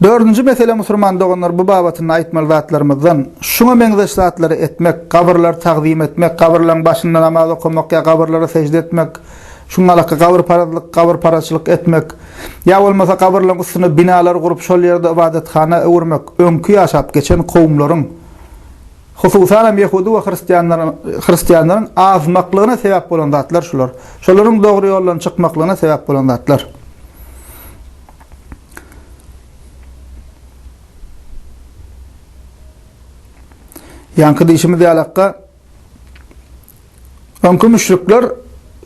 Dördüncü mesele musulman doganlar bu babatynda aýtmaly zatlarymyzdan şuňa meňzeş zatlary etmek, gabrlar taqdim etmek, gabrlaryň başynda namaz okumak ýa gabrlara secde etmek, şuňa alaka gabr parazlyk, gabr paraçylyk etmek, ýa bolmasa gabrlaryň üstüne binalar gurup şol ýerde ibadathana öwürmek, öňkü ýaşap geçen kowumlaryň hususan Ýehudy we Hristiýanlaryň azmaklygyna sebäp bolan zatlar şular. Şolaryň dogry ýoldan çykmaklygyna sebäp bolan zatlar. Yankı deyişimiz alakka öňkü müşrikler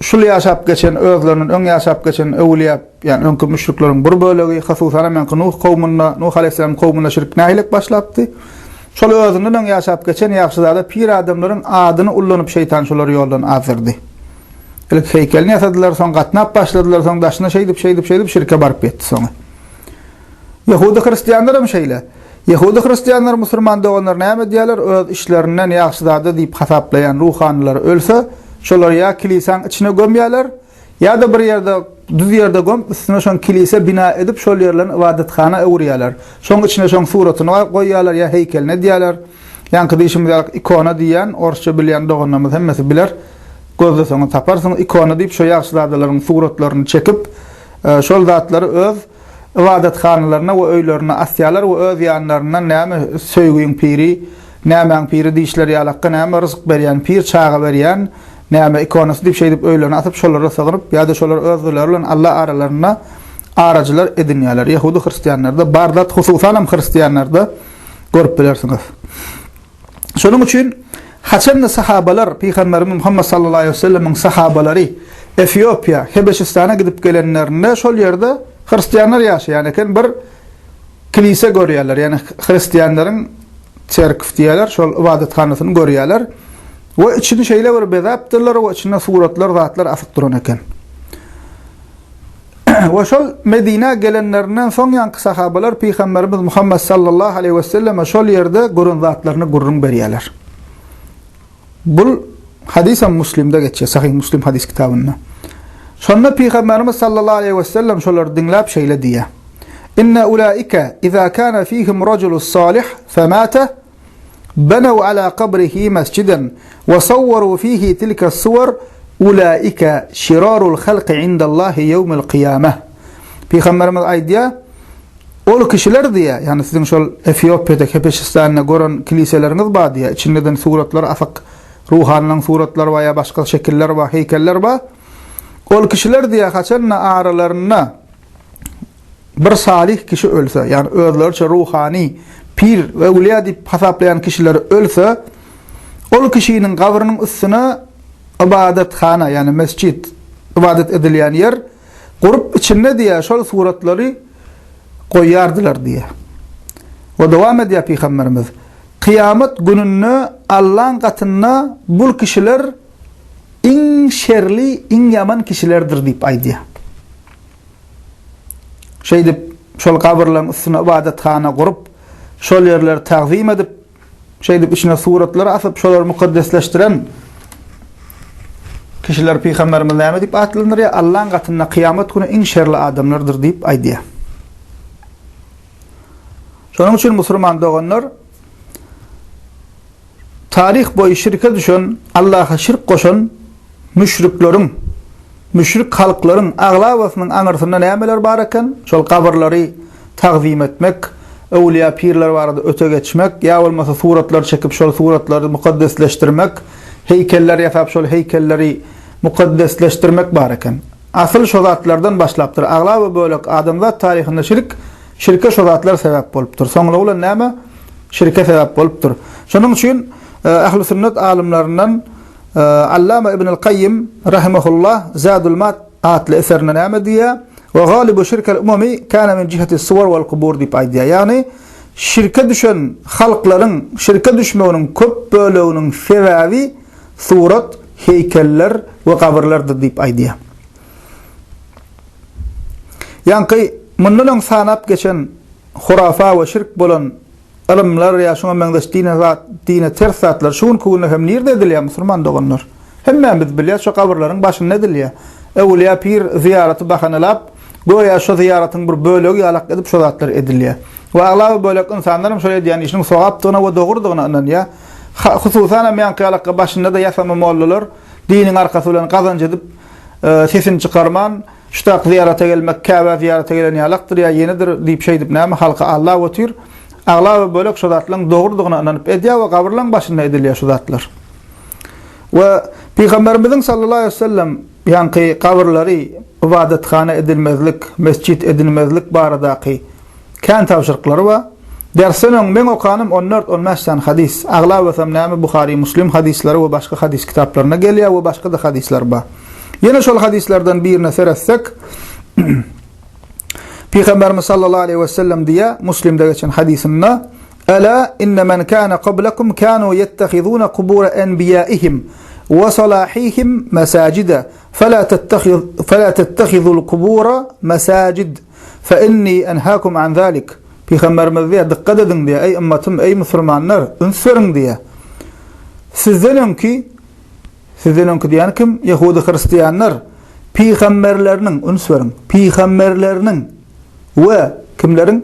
şul ýaşap geçen özleriniň öň ýaşap geçen öwliýa ýani öňkü müşrikleriň bir bölegi hususan Nuh kowmuna Nuh aleyhisselam kowmuna şirk nählik başlapdy. Şol özüniň öň ýaşap geçen ýagşylary pir adamlaryň adyny ullanyp şeytan şolary ýoldan azyrdy. Ilk heykelini ýasadylar, soň gatnap başladylar, soň daşyna şeýdip şirke baryp ýetdi soň. Ýehudi Hristiýanlar hem şeýle. Ýehudi Hristiýanlar musulman doganlar näme diýerler? Öz işlerinden ýaxşy zady diýip hasaplayan ruhanylar ölse, şolar ýa kiliseň içine gömýärler, ýa da bir ýerde düz ýerde göm, üstüne şoň kilise bina edip şol ýerlerini ibadathana öwürýärler. Şoň içine şoň suratyny goýýarlar ýa heykelini diýerler. Ýa-ni diýişimiz ikona diýen, orçça bilýän doganlarymyz hemmesi biler. Gözde soňy taparsyň ikona diýip şo ýaxşy zadylaryň suratlaryny çekip, şol zatlary öz ibadathanalarına we öýlerine asýarlar we öz ýanlaryndan näme söýgüň piri, näme piri diýişler ýalakka näme rızık berýän pir, çaga berýän, näme ikonasy diýip şeýdip öýlerine atyp şolara sagyryp ýa-da şolar özleri bilen Allah aralaryna arajylar edinýärler. Ýehudi Hristiýanlarda bardat hususan hem Hristiýanlarda görüp bilersiňiz. Şonuň üçin haçan sahabalar Peygamberimiz Muhammed sallallahu aleyhi ve sellem'in sahabalary Etiopiýa, Hebeşistana gidip gelenlerinde şol ýerde Hristiýanlar ýaşaýan eken bir kilise görýärler. Ýani Hristiýanlaryň çerkif diýerler, şol ibadathanasyny görýärler. We içini şeýle bir bezapdyrlar we içine suratlar, zatlar asyp duran eken. We şol Medine gelenlerinden soň ýanky sahabalar Peygamberimiz Muhammed sallallahu aleyhi ve sellem şol ýerde görün zatlaryny gurrun berýärler. Bu hadisem Müslim'de geçýär, Sahih Müslim hadis kitabynda. Şonda Peygamberimiz sallallahu aleyhi ve sellem şolar dinläp şeýle diýär. Inna ulaika iza kana fihim rajulus salih famata banaw ala qabrihi masjidan wa sawwaru fihi tilka as-suwar ulaika şirarul halqi indallahi yawmil qiyamah. Peygamberimiz aýdýar, ol kişiler diýär, ýani siziň şol Etiopiýada Hebeşistanyna gören kiliseleriniz bar diýär, içinden suratlar afak ruhanyň suratlar we ýa başga şekiller we heykeller bar. Ol kişiler diye haçanna aralarına bir salih kişi ölse, yani özlerçe ruhani, pir ve uliya deyip hasaplayan kişiler ölse, ol kişinin kabrının üstüne ibadathana, yani mescid, ibadet edilýän yer, kurup içinde diye şol suratları koyardılar diye. O devam ediyor Peygamberimiz. Kıyamet gününü Allah'ın katına bul kişiler in şerli, in yaman kişilerdir diýip aýdýar. Şeýdip şol kabrlaryň üstüne ibadathana gurup, şol ýerleri taqdim edip, şeýdip içine suratlar asyp şolary mukaddesleşdiren kişiler Peygamberimiz näme diýip atlanýar ýa Allah'ın gatyna kıyamet günü in şerli adamlardır diýip aýdýar. Şonuň üçin musulman doganlar tarih boyu şirke düşen, Allah'a şirk koşan müşriklerin, müşrik halkların aglawasynyň aňyrsynda nämeler bar eken? Şol kabrlary taqdim etmek, öwliýa pirler barada öte geçmek, ýa bolmasa suratlar çekip şol suratlary mukaddesleşdirmek, heykeller ýasap şol heykelleri mukaddesleşdirmek bar eken. Asyl şol zatlardan başlapdyr. Aglawa bölek adamlar tarihinde şirke şol zatlar sebäp bolupdyr. Soňra ular näme? Şirke sebäp bolupdyr. Şonuň üçin Ahl-i sünnet alimlerinden Allama ibn Qayyim rahimahullah Zadul Mat adlı eserine näme diýär? Ve galibu şirkel umumi kana min cihati suwar wal qubur diýip aýdýar. Yani şirke düşen halklaryň şirke düşmeginiň köp böleginiň sebäbi surat, heykeller we kabrlardyr diýip aýdýar. Yani mundan sanap geçen hurafa we şirk bolan alimler ya şuna meňdeş dine ters zatlar şuň kuguna hem nirde edilýär musulman doganlar. Hemmemiz bilýär şu kabrlaryň başynda edilýär. Öwliýa pir ziýaraty bahanalap Goýa şu ziyaretin bir bölegi ýalak edip şu zatlar edilýär. Ve aglaby bölek insanlarym şöyle diýen işiniň sowapdygyna we dogrudygyna ynanýar. Hususan men ýalakka başynda da ýasama mollalar diniň arkasy bilen kazanç edip sesini çykarman, şutak ziyarete gelmek, Kabe ziyarete gelen ýalakdyr ýa ýenidir diýip şey diýip näme halka Allah otyr. Aglaby bölek şu zatlaryň dogrudygyna ynanyp edýär we gabrlaryň başynda edilýär şu zatlar. Ve Peygamberimiz sallallahu aleyhi ve sellem ýanky kabrlary ibadathana edilmezlik, mescit edilmezlik baradaky kan tawşyrklary we dersiniň men okanym 14-15 hadis. Aglaby näme Buhari, Muslim hadisleri we başga hadis kitaplarına gelýär we başga da hadisler bar. Yine şol hadislerden birine seretsek Peygamberimiz sallallahu aleyhi ve sellem diye Muslim'de geçen hadisinde "Ela inne men kana qablakum kanu yettehizuna qubur enbiyaihim ve salahihim masajida fala tettehizul qubura masajid fa inni enhaakum an zalik." Peygamberimiz diye dikkat edin diye ey ümmetim ey Müslümanlar ünsürün diye. Sizdenki diýen kim? Yahudi Hristiyanlar peygamberleriniň ünsürün, peygamberleriniň we kimleriň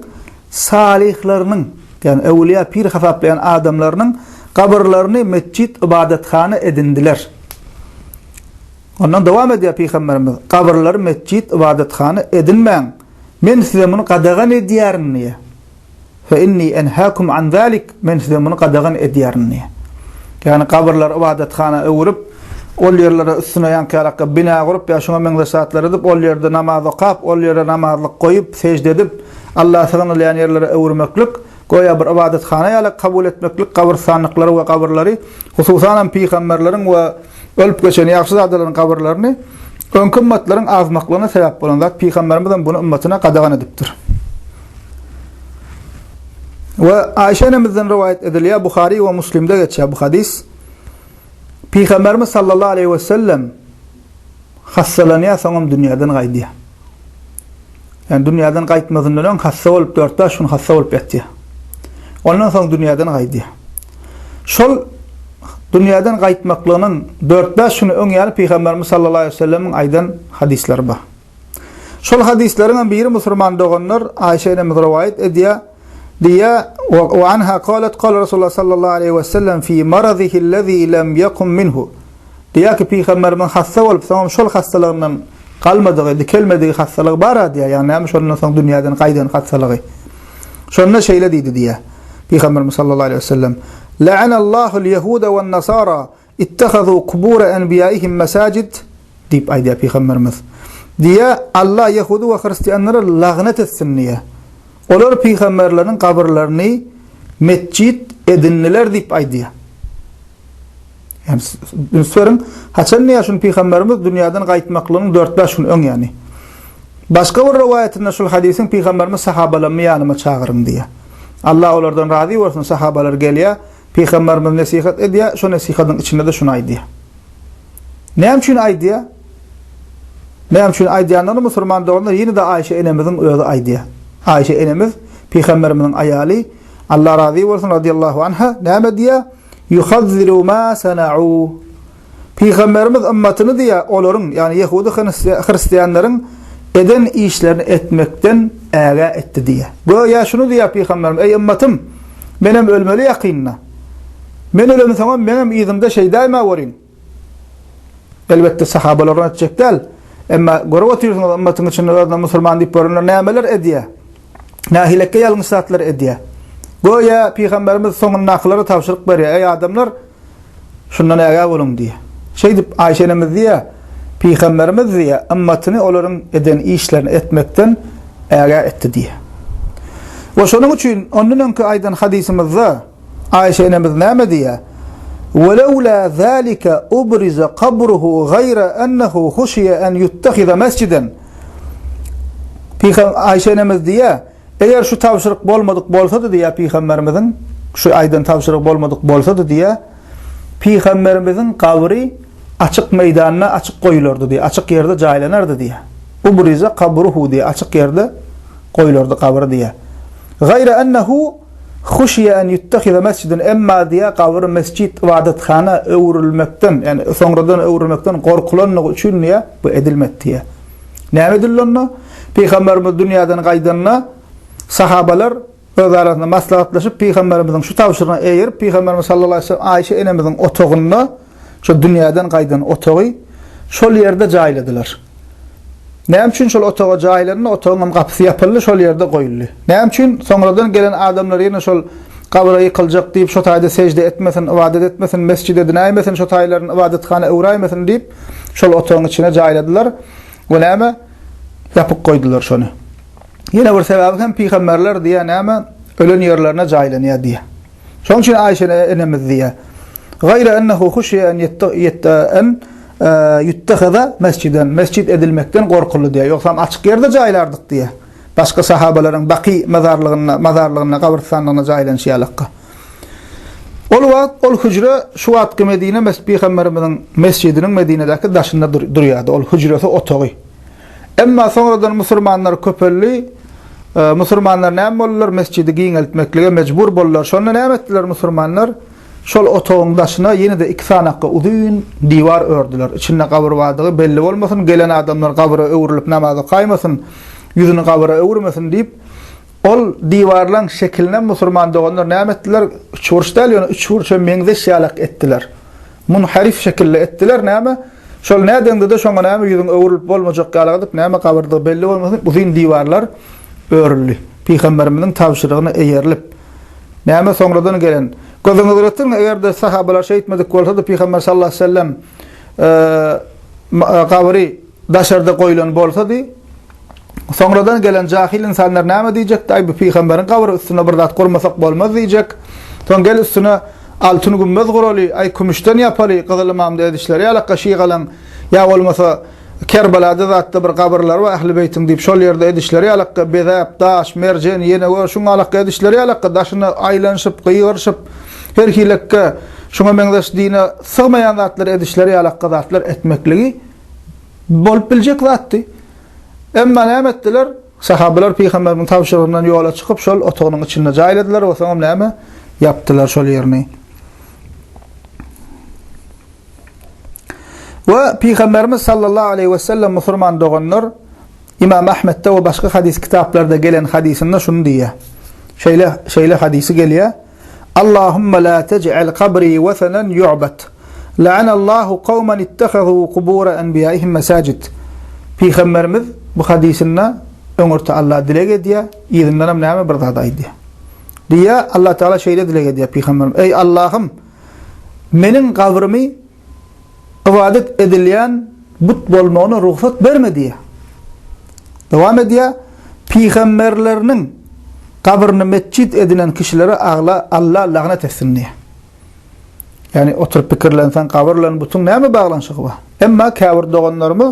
salihleriniň yani ewliya pir hasaplayan adamlarynyň kabrlaryny mescit ibadathana edindiler. Ondan dowam edýär peygamberimiz. Kabrlary mescit ibadathana edinmäň. Men size bunu qadagan edýärin diye. Fa inni enhaakum an zalik. Men size bunu qadagan edýärin diye. Yani kabrlar ibadathana öwürüp ol yerlere üstüne ýanky bina gurup ýa şoňa meňde saatlar edip ol ýerde namaz okap, ol ýerde namazlyk goýup secde edip Allah taýýanlaýan yerlere öwürmeklik goýa bir ibadathana ýaly kabul etmeklik kabrsanlyklary we kabrlary hususan peygamberleriň we ölüp geçen ýaşy zatlaryň kabrlaryny öňkü ümmetleriň azmaklygyna sebäp bolan zat peygamberimiz bunu ümmetine qadagan edipdir. Ve Ayşe annemizden rivayet edilýär, Buhari we Muslim'de geçýär bu hadis. Peygamberimiz sallallahu aleyhi ve sellem hassalanýar soňam dünýäden gaýdy. Yani dünýäden gaýtmazyndan öň hassa bolup 4 şunu hassa bolup ýatdy. Ondan soň dünýäden gaýdy. Şol dünýäden gaýtmaklygynyň 4 şunu öň ýaly Peygamberimiz sallallahu aleyhi ve sellem'in aýdan hadisleri bar. Şol hadisleriň biri Müslüman doganlar Ayşe annem rivayet edýär. diye ve anha qalet qala Rasulullah sallallahu aleyhi ve sellem fi maradihi allazi lem yakun minhu diye ki peygamberimiz hasta olup soňam şol hastalygynyň kalmadygy, dikelmediği hastalyk bar diye yani hem şondan soň dünýäden gaýdan hastalygy. Şonda şeýle diýdi diye peygamberimiz sallallahu aleyhi ve sellem la'anallahu al-yahuda wan-nasara ittakhadhu qubur anbiyaihim masajid diýip aýdy peygamberimiz. Diye Allah Yahudi we Hristiyanlara lagnet etsin diye. Olar peygamberleriň kabrlaryny mescit edindiler diýip aýdy. Yani ünsürün haçan ýaşyn peygamberimiz dünýäden gaýtmaklygynyň 4-5 gün öň yani. Başga bir rivayetinde şol hadisin peygamberimiz sahabalary ýanyma çağıryn diye. Allah olardan razy bolsun sahabalar gelýär, peygamberimiz nasihat edýär, şo nasihatyň içinde de şunu aýdy. Näme üçin aýdy? Näme üçin aýdýanlary Müslüman doganlar ýene de Ayşe annemizin öýde aýdy. Ayşe annemiz peygamberimizin aýaly Allah razy bolsun radiyallahu anha näme diýär? Yuhazziru ma sana'u. Peygamberimiz ümmetini diýär olaryň yani Yahudi Hristiyanlaryň eden işlerini etmekten äge etdi diye. Goýa şunu diýär peygamberimiz ey ümmetim menem ölmeli ýakynna. Men ölemem soňam menem ýüzümde şey daýma borin. Elbette sahabalar etjekler. Emma görüp oturýarsyň ümmetiň içinde öňde musulman diýip boranlar nämeler edýär? Nahilekke ýalňysatlar edýär. Goýa peygamberimiz soňun naklary tawşyryk berýär. Ey adamlar şundan äge bolun diýär. Şey diýip Ayşe annemiz diýär peygamberimiz diýär ümmetini olaryň eden işlerini etmekden äge etdi diýär. Ve şonuň üçin ondan öňkü aýdan hadisimizde Ayşe annemiz näme diýär? وَلَوْلَا ذَلِكَ أُبْرِزَ قَبْرُهُ غَيْرَ أَنَّهُ خُشِيَ أَنْ يُتَّخِذَ مَسْجِدًا. Ayşe annemiz diýär eger şu tawşyryk bolmadyk bolsa da diýär peygamberimizin şu aýdan tawşyryk bolmadyk bolsa da diýär peygamberimizin kabry açyk meýdanyna açyk goýulardy diýär, açyk ýerde jaýlanardy diýär. Ubriza qabruhu diýär, açyk ýerde goýulardy kabry diýär. Gayra annahu khushiya an yuttakhiza masjidan emma diýär kabry mescit ibadathana öwrülmekden, yani soňradan öwrülmekden gorkulanlygy üçin diýär bu edilmet diýär. Näme edillenni? Peygamberimiz dünýäden gaýdanna sahabalar öz arasynda maslahatlaşyp Peygamberimiziň şu tawşyryny eýerip Peygamberimiz sallallahu aleyhi ve sellem Ayşe enemiziň otagyna şu dünýäden gaýdan otagy şol ýerde jaýladylar. Näme üçin şol otaga jaýladylar? Otagyň gapysy ýapyldy, şol ýerde goýuldy. Näme üçin? Soňradan gelen adamlar ýene şol kabra yıkılacak diýip şu taýda secde etmesin, ibadet etmesin, mescide dinämesin, şu taýlaryň ibadetkana öwräýmesin diýip şol otagyň içine jaýladylar. Bu näme? Yapıp koydular şonu. Yine bir sebäbi hem peygamberler diýe näme? Ölen ýerlerine jaýlanýar diýe. Şoň üçin Ayşe enemiz diýe. Gaýra ennehu huşya en yuttakhada mesciden, mescid edilmekden gorkuldy diýe. Ýoksa açyk ýerde jaýlardyk diýe. Başka sahabalaryň baqi mazarlygyna, gabrstanlygyna jaýlanýarlykka. Ol hücre şu wagtky Medine Peygamberimiziň mescidiniň Medinedäki daşynda durýardy. Ol hücresi otagy. Emma soňradan musulmanlar köpelli, musulmanlar näme bollar? Mescidi giňeltmeklige mejbur bollar. Şonu näme etdiler musulmanlar? Şol otagyň daşyna ýene-de 2 sanakka uzun diýwar ördüler. İçinde gabr bardygy belli bolmasyn, gelen adamlar gabra öwrülip namaza gaýmasyn, ýüzüni gabra öwrümesin diýip ol diýwarlaryň şekline musulman doganlar näme etdiler? 3 burçda ýöne 3 burça meňzeş ýalak etdiler. Munharif şekilde etdiler näme? Şol nädende de şoňa näme ýüzüň öwrülip bolmajak galagyp näme gabrda belli bolmasyn uzun diýwarlar örüldi. Peygamberimiziň tawşyrygyny eýerilip näme soňradan gelen gözüňiz göretdiň egerde sahabalar şeýitmedik bolsa da Peygamber sallallahu aleyhi ve sellem gabry daşarda goýulan bolsa di soňradan gelen jahil insanlar näme diýjek? Aý bu Peygamberiň gabry üstüne bir zat gurmasak bolmaz diýjek. Soň gel üstüne altyn gümbez guraly, ay kümüşden ýapaly, gyzylymam diýişler. Ýa laqqa şeýgalan, ýa bolmasa Kerbalada zatda bir gabrlar we ahli beytiň diýip şol ýerde edişler. Ýa laqqa sebäp, daş, merjen, ýene şoňa laqqa edişler. Ýa laqqa daşyny aýlanşyp, gyýyrşyp, her hilekke şoňa meňdeş dine sygmaýan zatlar edişler, ýa laqqa zatlar etmekligi bolup biljek zatdy. Emma näme etdiler? Sahabalar Peýgamberiň tawşyrygyndan ýola çykyp şol otagynyň içine jaýladylar we soňra näme yapdylar şol ýerni. Ve Peygamberimiz sallallahu aleyhi ve sellem musulman doganlar İmam Ahmed'de ve başka hadis kitaplarda gelen hadisinde şunu diye. Şeyle hadisi geliyor. Allahümme la tec'al kabri vesanen yu'bad. La'anallahu kavmen ittehadu kubura enbiyaihim mesacid. Peygamberimiz bu hadisinde öňürte Allah dilek ediyor. İzinden näme bir zat aýdy. Diye Allah Teala şeýle dilek ediyor Peygamberim. Ey Allah'ım, menin kabrimi ibadet edilýän but bolmagyna ruhsat berme diye. Dowam ediyor. Peygamberleriniň kabrini mescid edilen kişilere Allah lagnet etsin diye. Yani oturup pikirlensen kabrlarynyn bütün näme baglanşygy bar. Emma kafir doganlarmy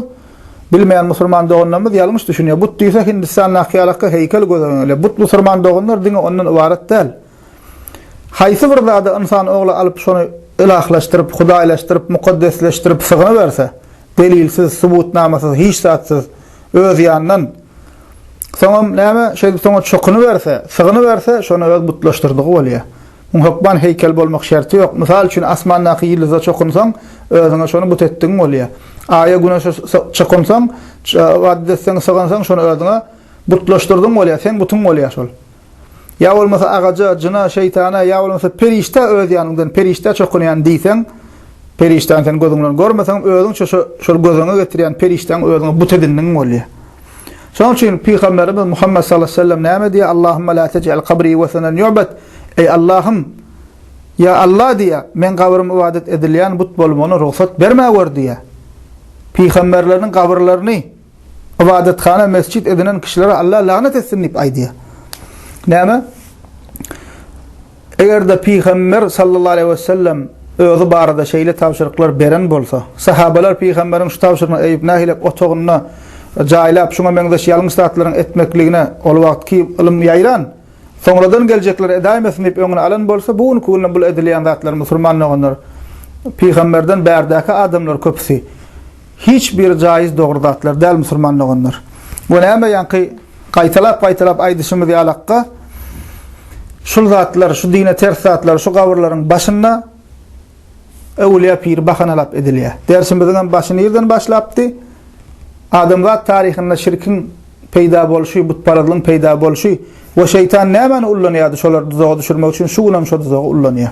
bilmeyen musulman doganlarymyz ýalňyş düşünýär. But diýse Hindistan nahyalykka heykel gözüňle. But musulman doganlar diňe ondan ibaret däl. Haýsy bir zada insan ogly alyp şonu ilahlaştırıp, hudaýlaştırıp, mukaddesleştirip sygyny berse, delilsiz, subutnamasyz, hiç zatsyz, öz ýandan soňam näme şeýle çokuny berse, sygyny berse, şonu öz butlaşdyrdygy bolýar. Hokban heykel bolmak şerti yok. Misal üçin asmandaky ýyldyza çokunsaň, özüňe şonu but etdiň bolýar. Aya güneşe çokunsaň, waddetseň, sogansaň şonu özüňe butlaşdyrdyň bolýar. Sen butun bolýar şol. Ya olmasa ağaca, cına, şeytana, ya olmasa perişte öz yanından, perişte çokunyan diýsen, perişten sen gözüňden görmeseň, özüň şol gözüňe getirýän perişten özüňe but edindiň bolýar. Şoň üçin Peygamberimiz Muhammed sallallahu aleyhi ve sellem näme diýär? Allahümme la tec'al kabri vesanen yu'bad. Ey Allah'ım, ya Allah diýär, men gabrym ibadet edilýän but bolmagyna ruhsat bermäger diýär. Peygamberleriň gabrlaryny ibadetkana, mescid edilen kişilere Allah lagnet etsin diýip aýdýar. Näme? Eger de Peygamber sallallahu aleyhi ve sellem özü barada şeýle tawşyryklar beren bolsa, sahabalar Peýgamberiň şu tawşyrygyny eýip nähilep otagyna jaýlap şoňa meňdeş ýalňyş zatlaryň etmekligine ol wagtky ilim ýaýran, soňradan geljekler edaýmesin diýip öňüne alan bolsa, bu kulna bul edilýän zatlar musulman olanlar Peýgamberden bärdäki adamlar köpüsi hiç bir jaiz dogry zatlar däl musulman olanlar. Bu näme ýanky qaytalap aýdyşymyz ýalakka şu zatlar, şu dine ters zatlar, şu gabrlaryň başyna öwliýa pir bahanalap edilýär. Dersimizden başyny ýerden başlapdy. Adamlar tarihinde şirkin peýda bolşy, butparalygyň peýda bolşy we şeytan näme ullanýardy şolar tuzağa düşürmek üçin şu günam şu tuzağa ullanýar.